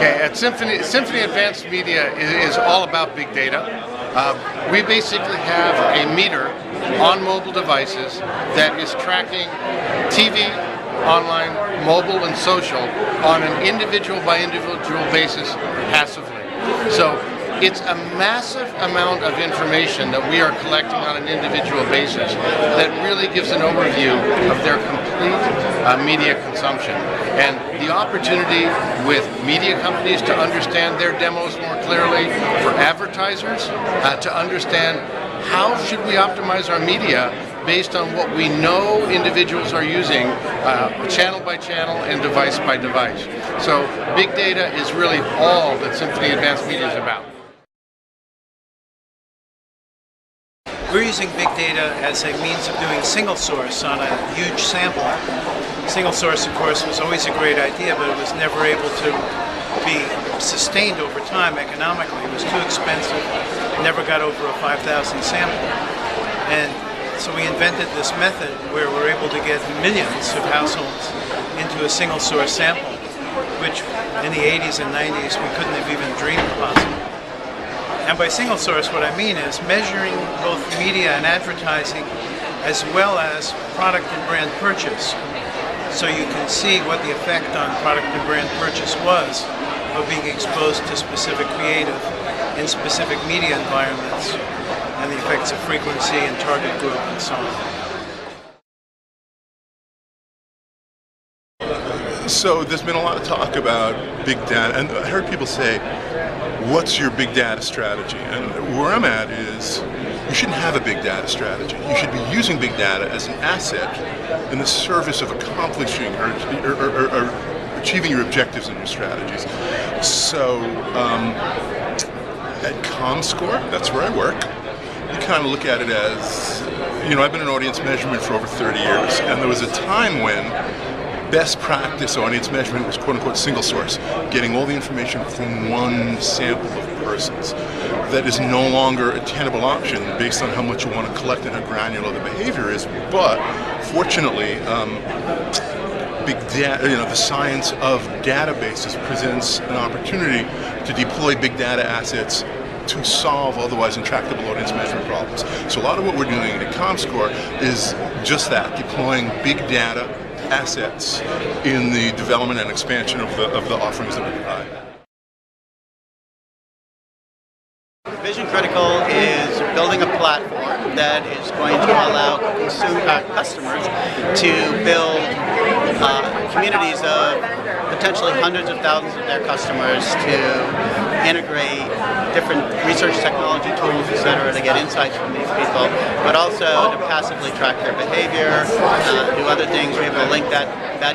Okay, at Symphony Advanced Media is all about big data. We basically have a meter on mobile devices that is tracking TV, online, mobile, and social on an individual by individual basis passively. So it's a massive amount of information that we are collecting on an individual basis that really gives an overview of their complete media consumption. And the opportunity with media companies to understand their demos more clearly, for advertisers to understand how should we optimize our media based on what we know individuals are using channel by channel and device by device. So big data is really all that Symphony Advanced Media is about. We're using big data as a means of doing single source on a huge sample. Single source, of course, was always a great idea, but it was never able to be sustained over time economically. It was too expensive. It never got over a 5,000 sample. And so we invented this method where we're able to get millions of households into a single source sample, which in the 80s and 90s we couldn't have even dreamed possible. And by single source, what I mean is measuring both media and advertising as well as product and brand purchase. So you can see what the effect on product and brand purchase was of being exposed to specific creative in specific media environments, and the effects of frequency and target group and so on. So there's been a lot of talk about big data, and I heard people say, what's your big data strategy? And where I'm at is, you shouldn't have a big data strategy. You should be using big data as an asset in the service of accomplishing or achieving your objectives and your strategies. So at ComScore, that's where I work, you kind of look at it as, I've been in audience measurement for over 30 years, and there was a time when best practice audience measurement was quote-unquote single source, getting all the information from one sample of persons. That is no longer a tenable option based on how much you want to collect and how granular the behavior is, but fortunately, big data, the science of databases presents an opportunity to deploy big data assets to solve otherwise intractable audience measurement problems. So a lot of what we're doing at ComScore is just that, deploying big data assets in the development and expansion of the offerings that we provide. Vision Critical is building a platform that is going to allow customers to build communities of potentially hundreds of thousands of their customers to integrate different research technology tools, etc., to get insights from these people, but also to passively track their behavior, do other things. We're able to link that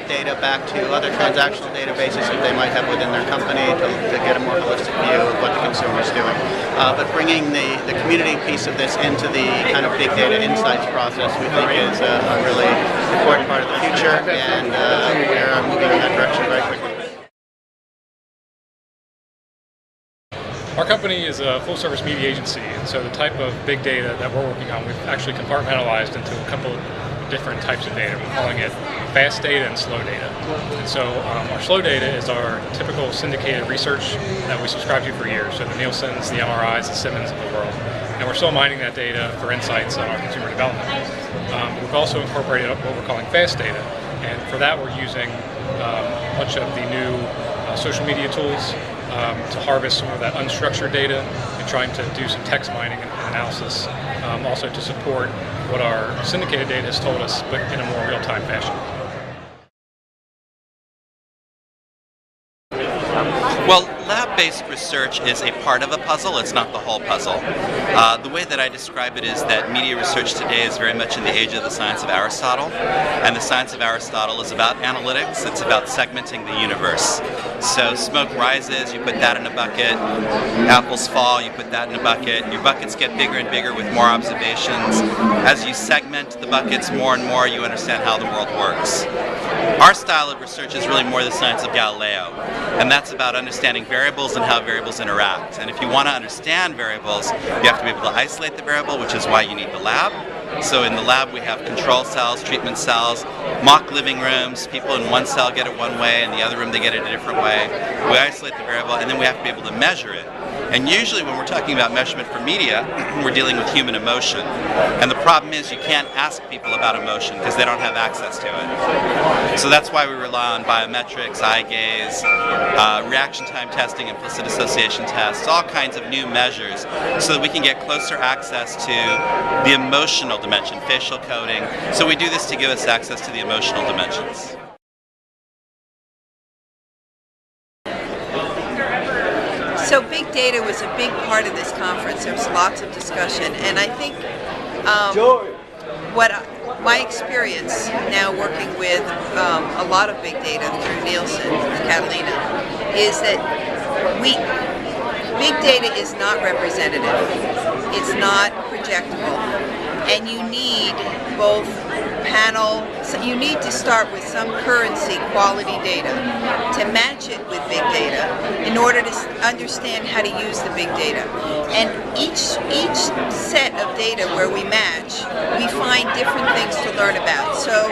data back to other transactional databases that they might have within their company to get a more holistic view of what the consumer is doing. But bringing the community piece of this into the kind of big data insights process, we think is a really important part of the future, and we're moving in that direction very quickly. Our company is a full-service media agency, and so the type of big data that we're working on, we've actually compartmentalized into a couple of different types of data. We're calling it fast data and slow data. And so our slow data is our typical syndicated research that we subscribe to for years, so the Nielsen's, the MRIs, the Simmons of the world. And we're still mining that data for insights on our consumer development. We've also incorporated what we're calling fast data, and for that we're using a bunch of the new social media tools to harvest some of that unstructured data and trying to do some text mining and analysis, also to support what our syndicated data has told us, but in a more real-time fashion. Well, lab-based research is a part of a puzzle, it's not the whole puzzle. The way that I describe it is that media research today is very much in the age of the science of Aristotle, and the science of Aristotle is about analytics, it's about segmenting the universe. So smoke rises, you put that in a bucket, apples fall, you put that in a bucket, your buckets get bigger and bigger with more observations. As you segment the buckets more and more, you understand how the world works. Our style of research is really more the science of Galileo, and that's about understanding variables and how variables interact. And if you want to understand variables, you have to be able to isolate the variable, which is why you need the lab. So in the lab we have control cells, treatment cells, mock living rooms. People in one cell get it one way, in the other room they get it a different way. We isolate the variable, and then we have to be able to measure it. And usually when we're talking about measurement for media, we're dealing with human emotion. And the problem is you can't ask people about emotion because they don't have access to it. So that's why we rely on biometrics, eye gaze, reaction time testing, implicit association tests, all kinds of new measures so that we can get closer access to the emotional dimension, facial coding. So we do this to give us access to the emotional dimensions. So big data was a big part of this conference. There was lots of discussion, and I think my experience now working with a lot of big data through Nielsen and Catalina is that big data is not representative. It's not projectable, and you need both panel. So you need to start with some currency quality data to match it with big data in order to understand how to use the big data. And each set of data where we match, we find different things to learn about. So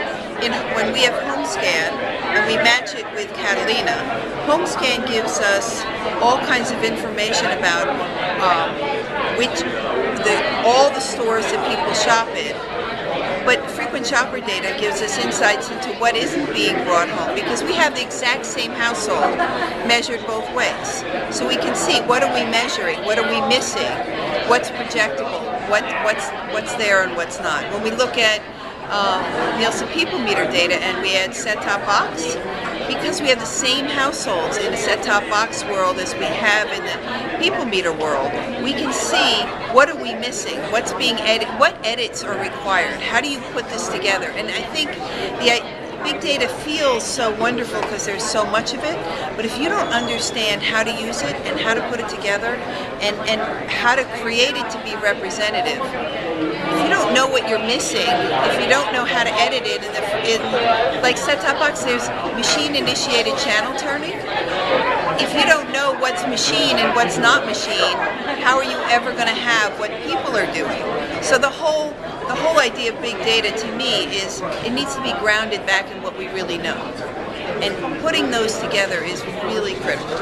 when we have HomeScan and we match it with Catalina, HomeScan gives us all kinds of information about all the stores that people shop in. But frequent shopper data gives us insights into what isn't being brought home, because we have the exact same household measured both ways. So we can see, what are we measuring, what are we missing, what's projectable, what's there and what's not. When we look at Nielsen People Meter data and we add set-top box, because we have the same households in the set-top box world as we have in the People Meter world, we can see what are we missing, what's being edited, what edits are required, how do you put this together. And I think big data feels so wonderful because there's so much of it, but if you don't understand how to use it and how to put it together and how to create it to be representative, if you don't know what you're missing, if you don't know how to edit it, like set-top box, there's machine-initiated channel turning. If you don't know what's machine and what's not machine, how are you ever going to have what people are doing? So the whole idea of big data to me is it needs to be grounded back in what we really know. And putting those together is really critical.